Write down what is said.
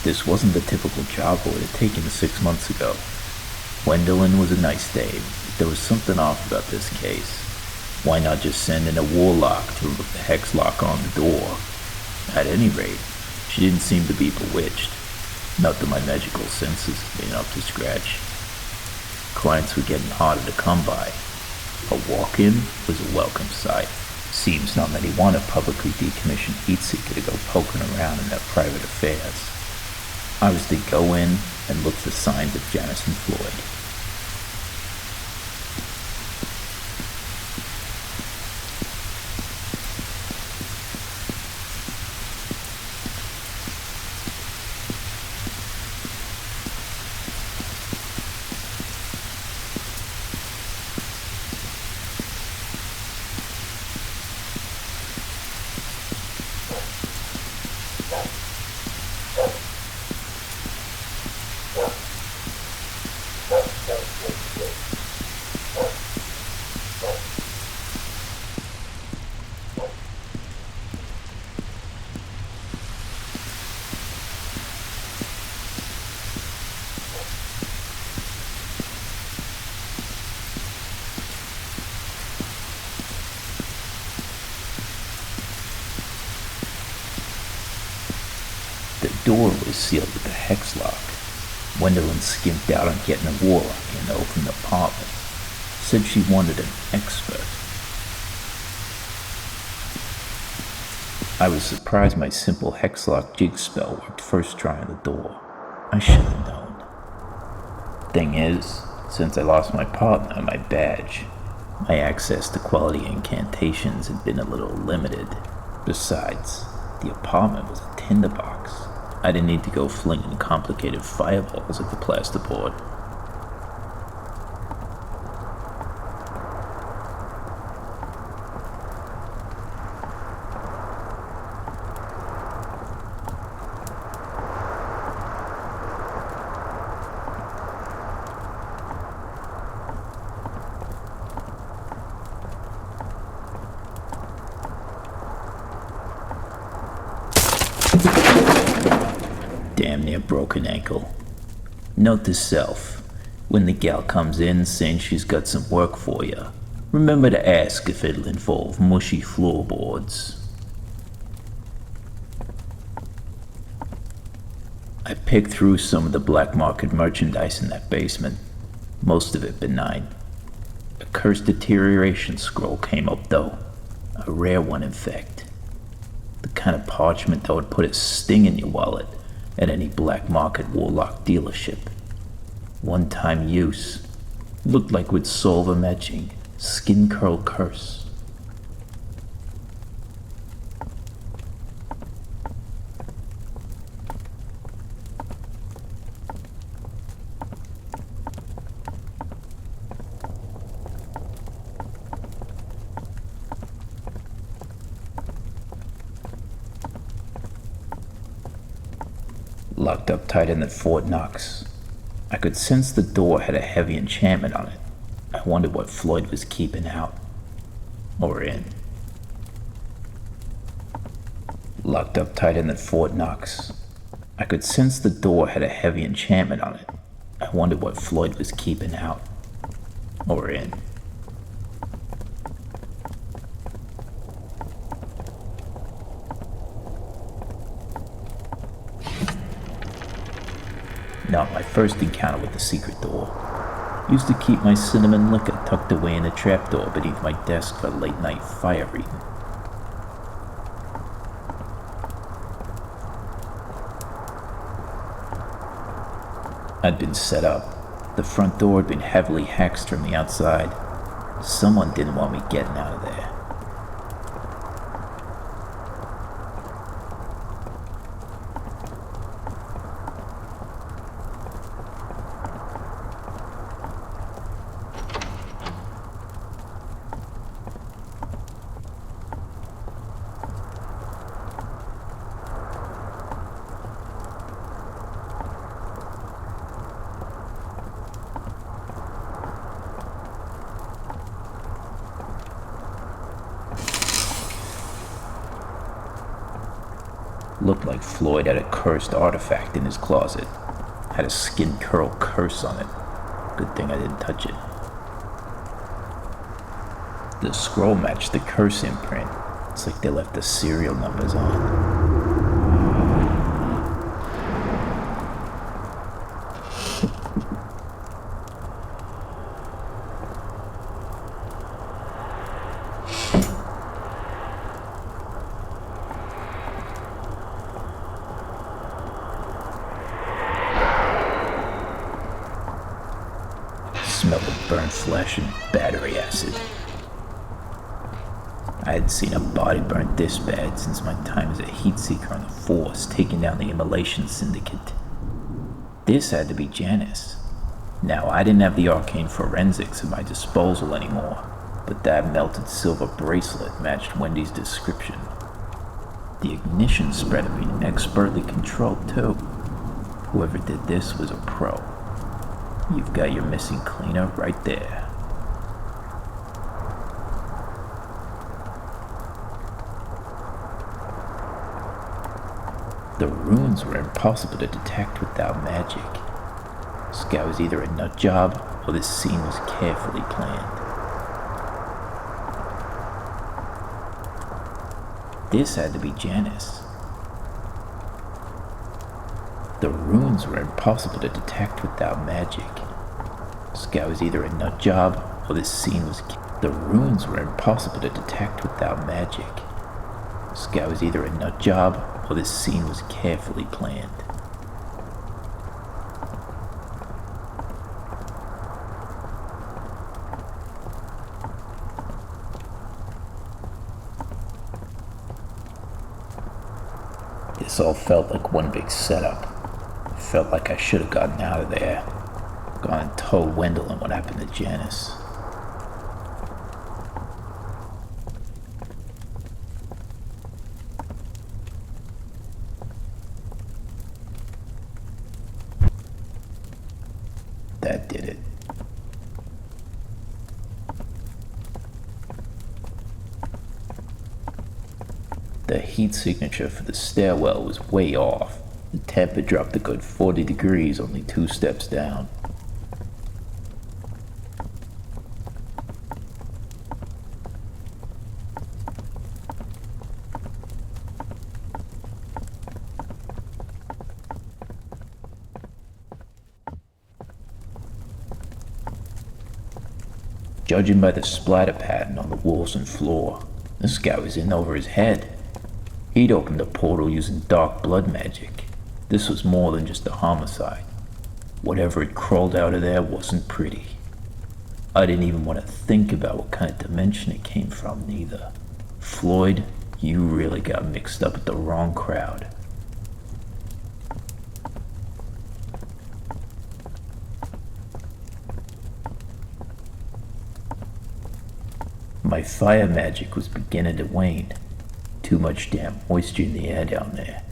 This wasn't the typical job I would have taken 6 months ago. Wendelyn was a nice dame, but there was something off about this case. Why not just send in a warlock to remove the hex lock on the door? At any rate, she didn't seem to be bewitched. Not that my magical senses had been up to scratch. Clients were getting harder to come by. A walk-in was a welcome sight. Seems not many want a publicly decommissioned heat seeker to go poking around in their private affairs. I was to go in and look for signs of Janice and Floyd. The door was sealed with a hex lock. Wendelyn skimped out on getting a warlock in to open the apartment. Said she wanted an expert. I was surprised my simple hex lock jig spell worked first try on the door. I should have known. Thing is, since I lost my partner and my badge, my access to quality incantations had been a little limited. Besides, the apartment was a tinderbox. I didn't need to go flinging complicated fireballs at the plasterboard. Damn near broken ankle. Note to self, when the gal comes in saying she's got some work for you, remember to ask if it'll involve mushy floorboards. I picked through some of the black market merchandise in that basement, most of it benign. A cursed deterioration scroll came up though, a rare one in fact. The kind of parchment that would put a sting in your wallet at any black market warlock dealership. One-time use. Looked like would solve a matching skin curl curse. Locked up tight in that Fort Knox. I could sense the door had a heavy enchantment on it. I wondered what Floyd was keeping out. Or in. Locked up tight in that Fort Knox. I could sense the door had a heavy enchantment on it. I wondered what Floyd was keeping out. Or in. Not my first encounter with the secret door. Used to keep my cinnamon liquor tucked away in a trapdoor beneath my desk for late night fire reading. I'd been set up. The front door had been heavily hexed from the outside. Someone didn't want me getting out of there. Looked like Floyd had a cursed artifact in his closet. Had a skin curl curse on it. Good thing I didn't touch it. The scroll matched the curse imprint. It's like they left the serial numbers on. Smell of burnt flesh and battery acid. I hadn't seen a body burnt this bad since my time as a heat seeker on the force, taking down the immolation syndicate. This had to be Janice. Now, I didn't have the arcane forensics at my disposal anymore, but that melted silver bracelet matched Wendy's description. The ignition spread had been expertly controlled too. Whoever did this was a pro. You've got your missing cleaner right there. The runes were impossible to detect without magic. This guy was either a nut job or this scene was carefully planned. This had to be Janice. The runes were impossible to detect without magic. This guy was either a nut job or this scene was... The runes were impossible to detect without magic. This guy was either a nut job or this scene was carefully planned. This all felt like one big setup. It felt like I should have gotten out of there. Gone and told Wendelyn what happened to Janice. That did it. The heat signature for the stairwell was way off. The temp had dropped a good 40 degrees only 2 steps down. Judging by the splatter pattern on the walls and floor, this guy was in over his head. He'd opened a portal using dark blood magic. This was more than just a homicide. Whatever had crawled out of there wasn't pretty. I didn't even want to think about what kind of dimension it came from, neither. Floyd, you really got mixed up with the wrong crowd. My fire magic was beginning to wane. Too much damn moisture in the air down there.